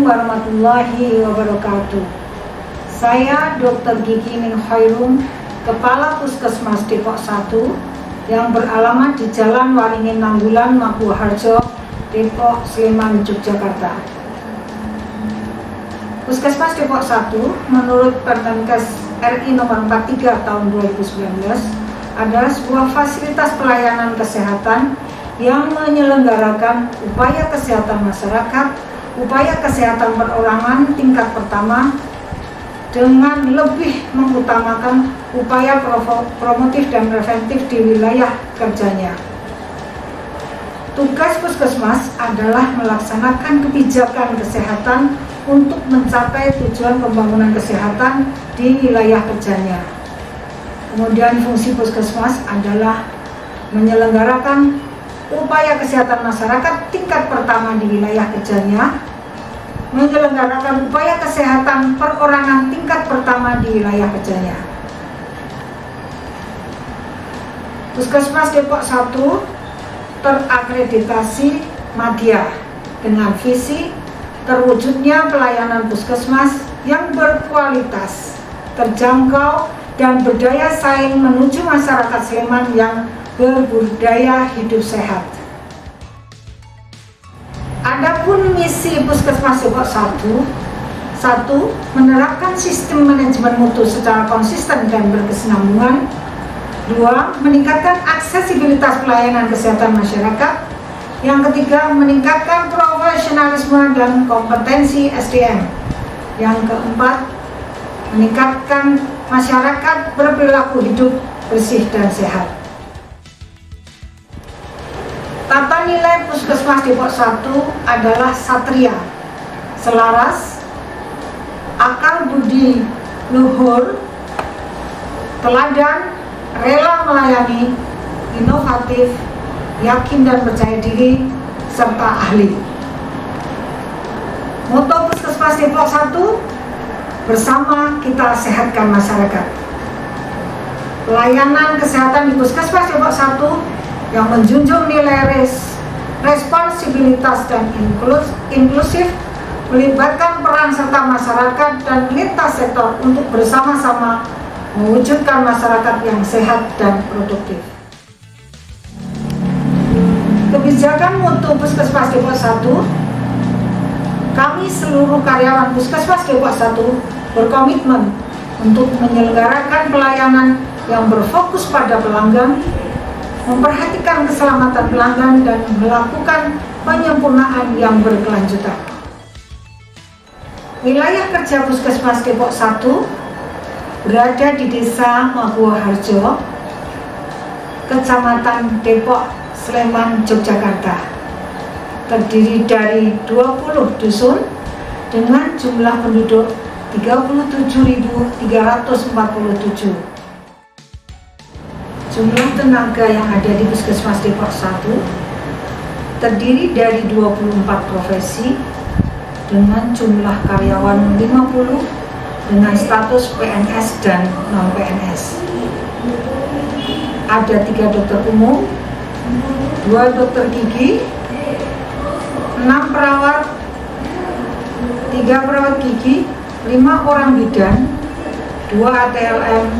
warahmatullahi wabarakatuh. Saya Dr. Gigi Min Khairum, Kepala Puskesmas Depok 1 yang beralamat di Jalan Waringin Nanggulan, Maguwoharjo, Depok, Sleman, Yogyakarta. Puskesmas Depok 1 menurut Permenkes RI nomor 43 tahun 2019 adalah sebuah fasilitas pelayanan kesehatan yang menyelenggarakan upaya kesehatan masyarakat, upaya kesehatan perorangan tingkat pertama dengan lebih mengutamakan upaya promotif dan preventif di wilayah kerjanya. Tugas puskesmas adalah melaksanakan kebijakan kesehatan untuk mencapai tujuan pembangunan kesehatan di wilayah kerjanya. Kemudian fungsi puskesmas adalah menyelenggarakan upaya kesehatan masyarakat tingkat pertama di wilayah kerjanya, menyelenggarakan upaya kesehatan perorangan tingkat pertama di wilayah kerjanya. Puskesmas Depok 1 terakreditasi Madya dengan visi terwujudnya pelayanan puskesmas yang berkualitas, terjangkau, dan berdaya saing menuju masyarakat Sleman yang berbudaya hidup sehat. Adapun misi Puskesmas Depok 1, menerapkan sistem manajemen mutu secara konsisten dan berkesinambungan. 2. Meningkatkan aksesibilitas pelayanan kesehatan masyarakat. Yang ketiga, meningkatkan profesionalisme dan kompetensi SDM. Yang keempat, meningkatkan masyarakat berperilaku hidup bersih dan sehat. Tata nilai Puskesmas Depok 1 adalah satria, selaras, akal budi luhur, teladan, rela melayani, inovatif, yakin dan percaya diri, serta ahli. Moto Puskesmas Depok 1, bersama kita sehatkan masyarakat. Pelayanan kesehatan di Puskesmas Depok 1 yang menjunjung nilai responsibilitas dan inklusif, melibatkan peran serta masyarakat dan lintas sektor untuk bersama-sama mewujudkan masyarakat yang sehat dan produktif. Kebijakan mutu Puskesmas Depok 1, kami seluruh karyawan Puskesmas Depok 1 berkomitmen untuk menyelenggarakan pelayanan yang berfokus pada pelanggan, memperhatikan keselamatan pelanggan, dan melakukan penyempurnaan yang berkelanjutan. Wilayah kerja Puskesmas Depok 1 berada di Desa Maguwoharjo, Kecamatan Depok, Sleman, Yogyakarta. Terdiri dari 20 dusun dengan jumlah penduduk 37.347. Jumlah tenaga yang ada di Puskesmas Depok 1 terdiri dari 24 profesi dengan jumlah karyawan 50 dengan status PNS dan non-PNS. Ada 3 dokter umum, 2 dokter gigi, 6 perawat, 3 perawat gigi, 5 orang bidan, 2 ATLM,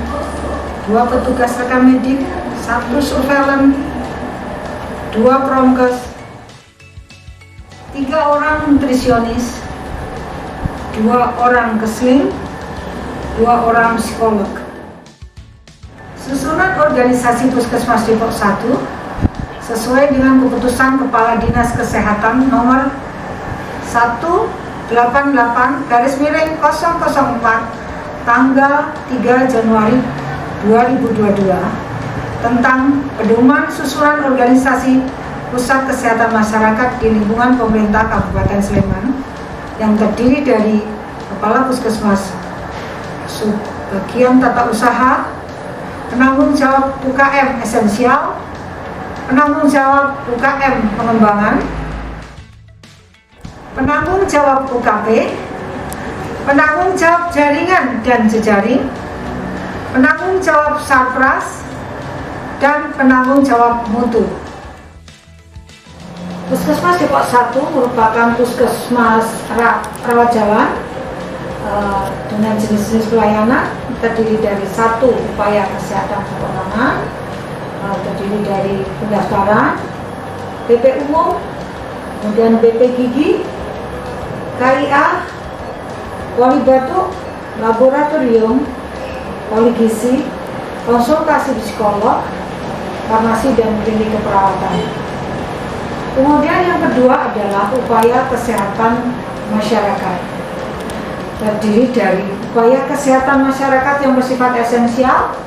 2 petugas rekam medik, 1 surveillance, 2 promkes, 3 orang nutrisionis, 2 orang kesling, 2 orang psikolog. Susunan organisasi Puskesmas Depok 1 sesuai dengan keputusan Kepala Dinas Kesehatan nomor 188/004 tanggal 3 Januari 2022 tentang pedoman susunan organisasi Pusat Kesehatan Masyarakat di lingkungan pemerintah Kabupaten Sleman yang terdiri dari Kepala Puskesmas, Subbagian Tata Usaha, penanggung jawab UKM esensial, penanggung jawab UKM pengembangan, penanggung jawab UKP, penanggung jawab jaringan dan jejaring, penanggung jawab Sarpras, dan penanggung jawab mutu. Puskesmas Depok 1 merupakan puskesmas rawat jalan dengan jenis-jenis pelayanan, terdiri dari 1 upaya kesehatan perorangan, terdiri dari pendaftaran, BP umum, kemudian BP gigi, KIA, poli batuk, laboratorium, poli gizi, konsultasi psikolog, farmasi dan klinik keperawatan. Kemudian yang kedua adalah upaya kesehatan masyarakat, terdiri dari upaya kesehatan masyarakat yang bersifat esensial,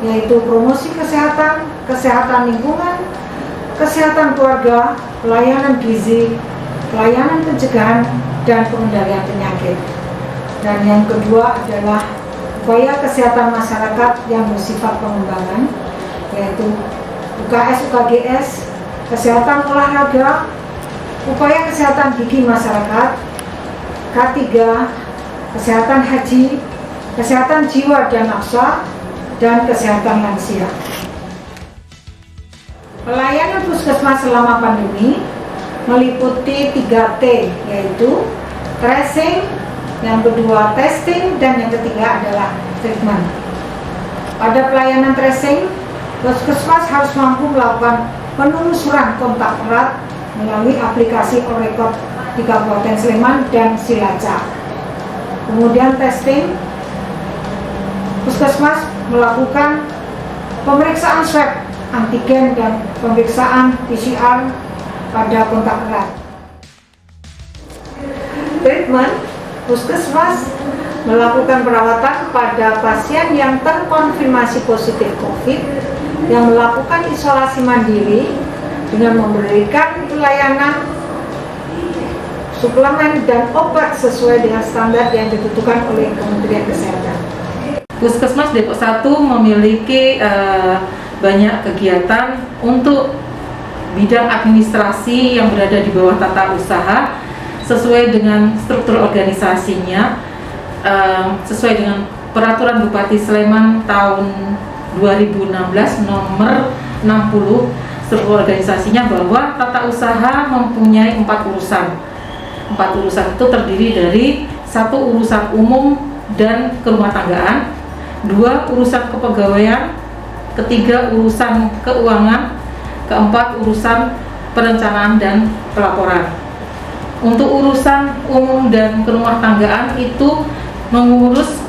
yaitu promosi kesehatan, kesehatan lingkungan, kesehatan keluarga, pelayanan gizi, pelayanan pencegahan, dan pengendalian penyakit. Dan yang kedua adalah upaya kesehatan masyarakat yang bersifat pengembangan, yaitu UKS, UKGS, kesehatan olahraga, upaya kesehatan gigi masyarakat, K3, kesehatan haji, kesehatan jiwa dan nafsa, dan kesehatan lansia. Pelayanan puskesmas selama pandemi meliputi 3T, yaitu tracing, yang kedua testing, dan yang ketiga adalah treatment. Pada pelayanan tracing, puskesmas harus mampu melakukan penelusuran kontak erat melalui aplikasi Orecord di Kabupaten Sleman dan Cilacap. Kemudian testing, puskesmas melakukan pemeriksaan swab antigen dan pemeriksaan PCR pada kontak erat. Treatment, puskesmas melakukan perawatan pada pasien yang terkonfirmasi positif COVID yang melakukan isolasi mandiri dengan memberikan pelayanan suplemen dan obat sesuai dengan standar yang ditentukan oleh Kementerian Kesehatan. Puskesmas Depok 1 memiliki banyak kegiatan untuk bidang administrasi yang berada di bawah tata usaha sesuai dengan struktur organisasinya, sesuai dengan Peraturan Bupati Sleman tahun 2016 nomor 60, struktur organisasinya bahwa tata usaha mempunyai 4 urusan. 4 urusan itu terdiri dari 1 urusan umum dan kerumah tanggaan, 2 urusan kepegawaian, 3 urusan keuangan, 4 urusan perencanaan dan pelaporan. Untuk urusan umum dan kerumah tanggaan itu mengurus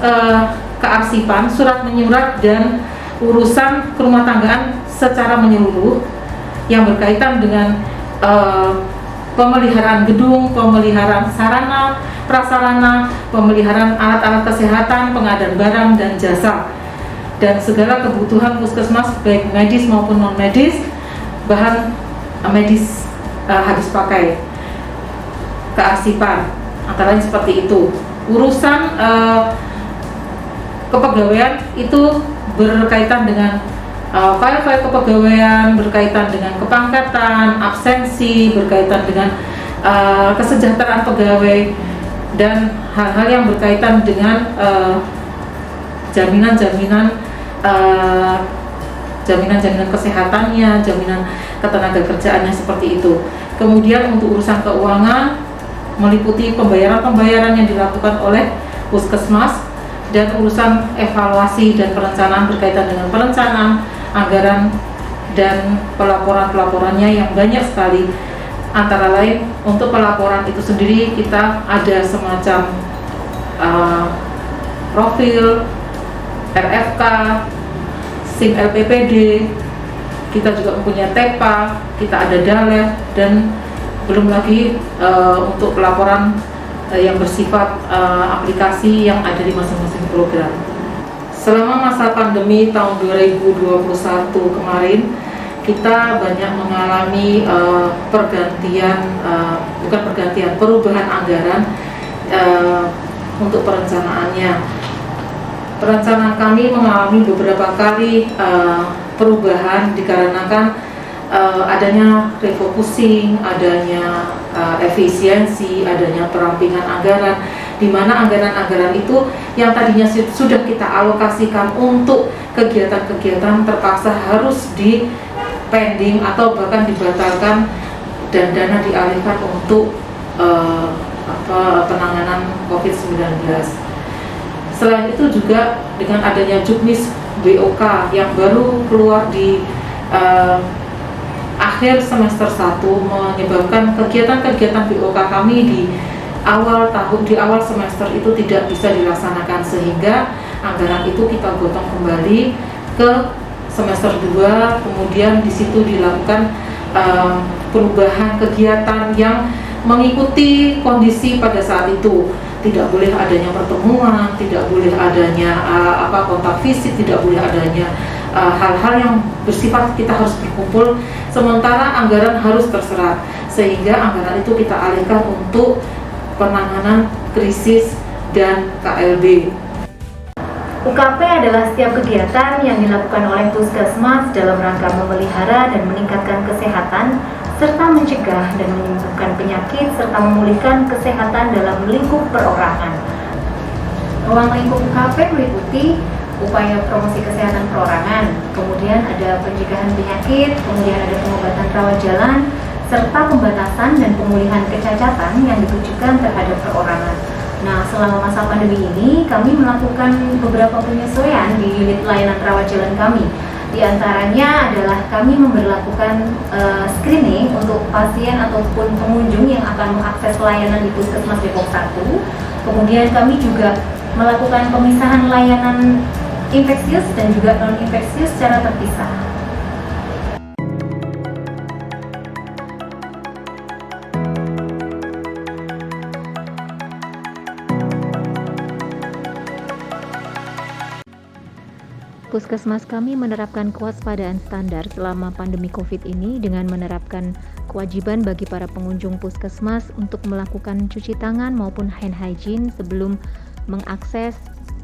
kearsipan, surat menyurat, dan urusan kerumah tanggaan secara menyeluruh yang berkaitan dengan pemeliharaan gedung, pemeliharaan sarana, prasarana, pemeliharaan alat-alat kesehatan, pengadaan barang dan jasa, dan segala kebutuhan puskesmas baik medis maupun non medis, bahan medis habis pakai, kearsipan, antara lain seperti itu. Urusan kepegawaian itu berkaitan dengan file-file kepegawaian, berkaitan dengan kepangkatan, absensi, berkaitan dengan kesejahteraan pegawai, dan hal-hal yang berkaitan dengan jaminan-jaminan kesehatannya, jaminan ketenaga kerjaannya, seperti itu. Kemudian untuk urusan keuangan meliputi pembayaran-pembayaran yang dilakukan oleh puskesmas, dan urusan evaluasi dan perencanaan berkaitan dengan perencanaan, anggaran, dan pelaporan-pelaporannya yang banyak sekali. Antara lain untuk pelaporan itu sendiri kita ada semacam profil, RFK, SIM LPPD, kita juga mempunyai TEPA, kita ada DALER, dan belum lagi untuk pelaporan yang bersifat aplikasi yang ada di masing-masing program. Selama masa pandemi tahun 2021 kemarin, kita banyak mengalami perubahan anggaran untuk perencanaannya. Perencanaan kami mengalami beberapa kali perubahan dikarenakan adanya refocusing, adanya efisiensi, adanya perampingan anggaran, di mana anggaran-anggaran itu yang tadinya sudah kita alokasikan untuk kegiatan-kegiatan terpaksa harus di pending atau bahkan dibatalkan dan dana dialihkan untuk penanganan COVID-19. Selain itu juga dengan adanya Juknis BOK yang baru keluar di akhir semester 1 menyebabkan kegiatan-kegiatan BOK kami di awal semester itu tidak bisa dilaksanakan, sehingga anggaran itu kita gotong kembali ke semester 2. Kemudian di situ dilakukan perubahan kegiatan yang mengikuti kondisi pada saat itu. Tidak boleh adanya pertemuan, tidak boleh adanya kontak fisik, tidak boleh adanya hal-hal yang bersifat kita harus berkumpul, sementara anggaran harus terserap, sehingga anggaran itu kita alihkan untuk penanganan krisis dan KLB. UKP adalah setiap kegiatan yang dilakukan oleh Puskesmas dalam rangka memelihara dan meningkatkan kesehatan, serta mencegah dan menyembuhkan penyakit, serta memulihkan kesehatan dalam lingkup perorangan. Ruang lingkup UKP meliputi upaya promosi kesehatan perorangan, kemudian ada pencegahan penyakit, kemudian ada pengobatan rawat jalan, serta pembatasan dan pemulihan kecacatan yang ditujukan terhadap perorangan. Nah, selama masa pandemi ini, kami melakukan beberapa penyesuaian di unit layanan rawat jalan kami. Di antaranya adalah kami memberlakukan screening untuk pasien ataupun pengunjung yang akan mengakses layanan di Puskesmas Depok 1. Kemudian kami juga melakukan pemisahan layanan infeksius dan juga non-infeksius secara terpisah. Puskesmas kami menerapkan kewaspadaan standar selama pandemi COVID ini dengan menerapkan kewajiban bagi para pengunjung puskesmas untuk melakukan cuci tangan maupun hand hygiene sebelum mengakses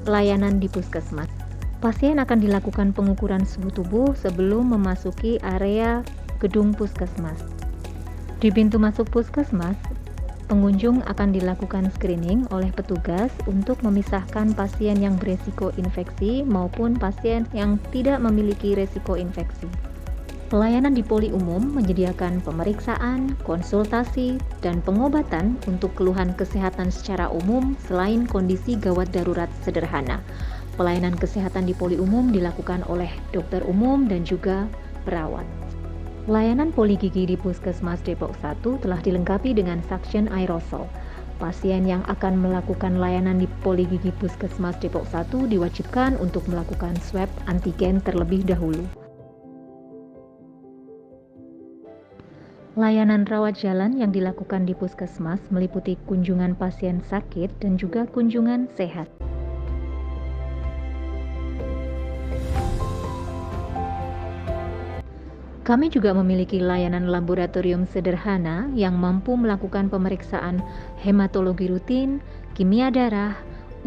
layanan di puskesmas. Pasien akan dilakukan pengukuran suhu tubuh sebelum memasuki area gedung puskesmas. Di pintu masuk puskesmas, pengunjung akan dilakukan screening oleh petugas untuk memisahkan pasien yang beresiko infeksi maupun pasien yang tidak memiliki resiko infeksi. Pelayanan di poli umum menyediakan pemeriksaan, konsultasi, dan pengobatan untuk keluhan kesehatan secara umum selain kondisi gawat darurat sederhana. Pelayanan kesehatan di poli umum dilakukan oleh dokter umum dan juga perawat. Layanan poli gigi di Puskesmas Depok 1 telah dilengkapi dengan suction aerosol. Pasien yang akan melakukan layanan di poli gigi Puskesmas Depok 1 diwajibkan untuk melakukan swab antigen terlebih dahulu. Layanan rawat jalan yang dilakukan di Puskesmas meliputi kunjungan pasien sakit dan juga kunjungan sehat. Kami juga memiliki layanan laboratorium sederhana yang mampu melakukan pemeriksaan hematologi rutin, kimia darah,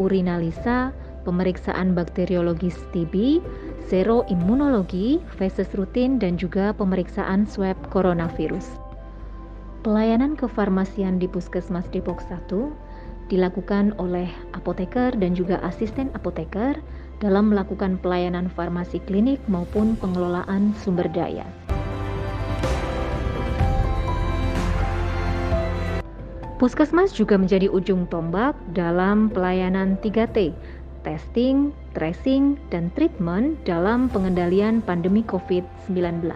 urinalisa, pemeriksaan bakteriologis TB, seroimunologi, feses rutin, dan juga pemeriksaan swab coronavirus. Pelayanan kefarmasian di Puskesmas Depok 1 dilakukan oleh apoteker dan juga asisten apoteker dalam melakukan pelayanan farmasi klinik maupun pengelolaan sumber daya. Puskesmas juga menjadi ujung tombak dalam pelayanan 3T, testing, tracing, dan treatment dalam pengendalian pandemi COVID-19.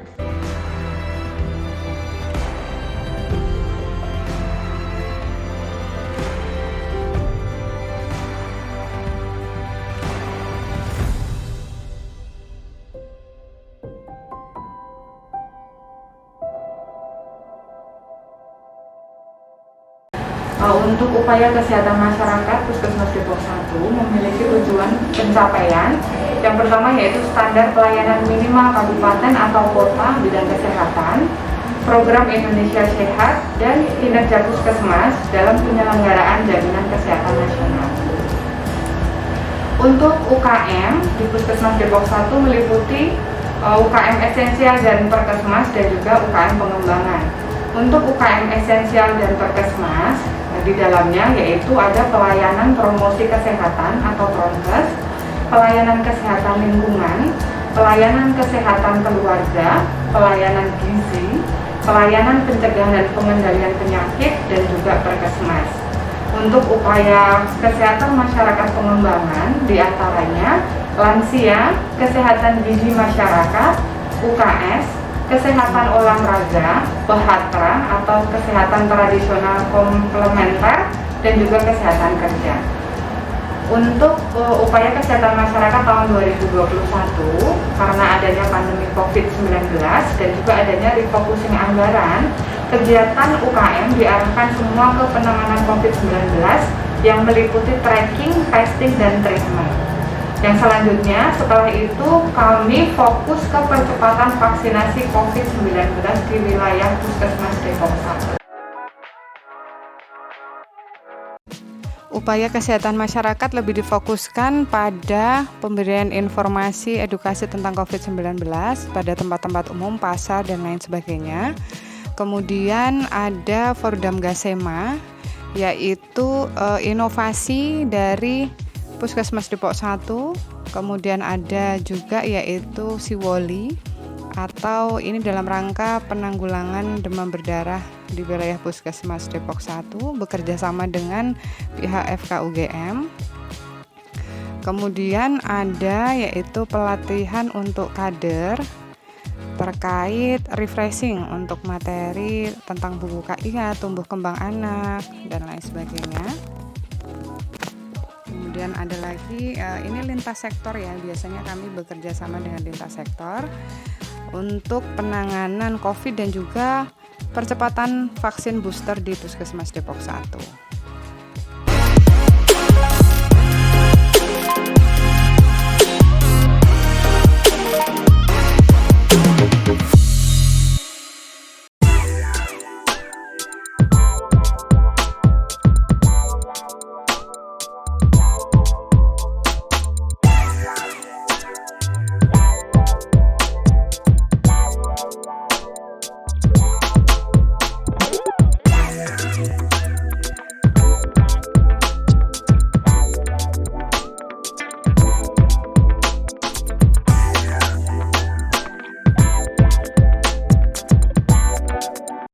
Untuk upaya kesehatan masyarakat, Puskesmas Depok 1 memiliki tujuan pencapaian. Yang pertama yaitu standar pelayanan minimal kabupaten atau kota bidang kesehatan, program Indonesia Sehat, dan kinerja Puskesmas dalam penyelenggaraan jaminan kesehatan nasional. Untuk UKM di Puskesmas Depok 1 meliputi UKM esensial dan perkesmas dan juga UKM pengembangan. Untuk UKM esensial dan perkesmas, di dalamnya yaitu ada pelayanan promosi kesehatan atau PRONKES, pelayanan kesehatan lingkungan, pelayanan kesehatan keluarga, pelayanan gizi, pelayanan pencegahan dan pengendalian penyakit, dan juga Perkesmas. Untuk upaya kesehatan masyarakat pengembangan diantaranya lansia, kesehatan gizi masyarakat, UKS, kesehatan olahraga, PHTRA atau kesehatan tradisional komplementer, dan juga kesehatan kerja. Untuk upaya kesehatan masyarakat tahun 2021, karena adanya pandemi COVID-19 dan juga adanya refocusing anggaran, kegiatan UKM diarahkan semua ke penanganan COVID-19 yang meliputi tracking, testing, dan treatment. Yang selanjutnya, setelah itu kami fokus ke percepatan vaksinasi COVID-19 di wilayah Puskesmas Depok 1. Upaya kesehatan masyarakat lebih difokuskan pada pemberian informasi edukasi tentang COVID-19 pada tempat-tempat umum, pasar, dan lain sebagainya. Kemudian ada Fordam Gasema, yaitu inovasi dari Puskesmas Depok 1. Kemudian ada juga yaitu Siwoli, atau ini dalam rangka penanggulangan demam berdarah di wilayah Puskesmas Depok 1 bekerja sama dengan pihak FKUGM. Kemudian ada yaitu pelatihan untuk kader terkait refreshing untuk materi tentang buku KIA, tumbuh kembang anak, dan lain sebagainya. Kemudian ada lagi ini lintas sektor ya, biasanya kami bekerja sama dengan lintas sektor untuk penanganan COVID dan juga percepatan vaksin booster di Puskesmas Depok 1.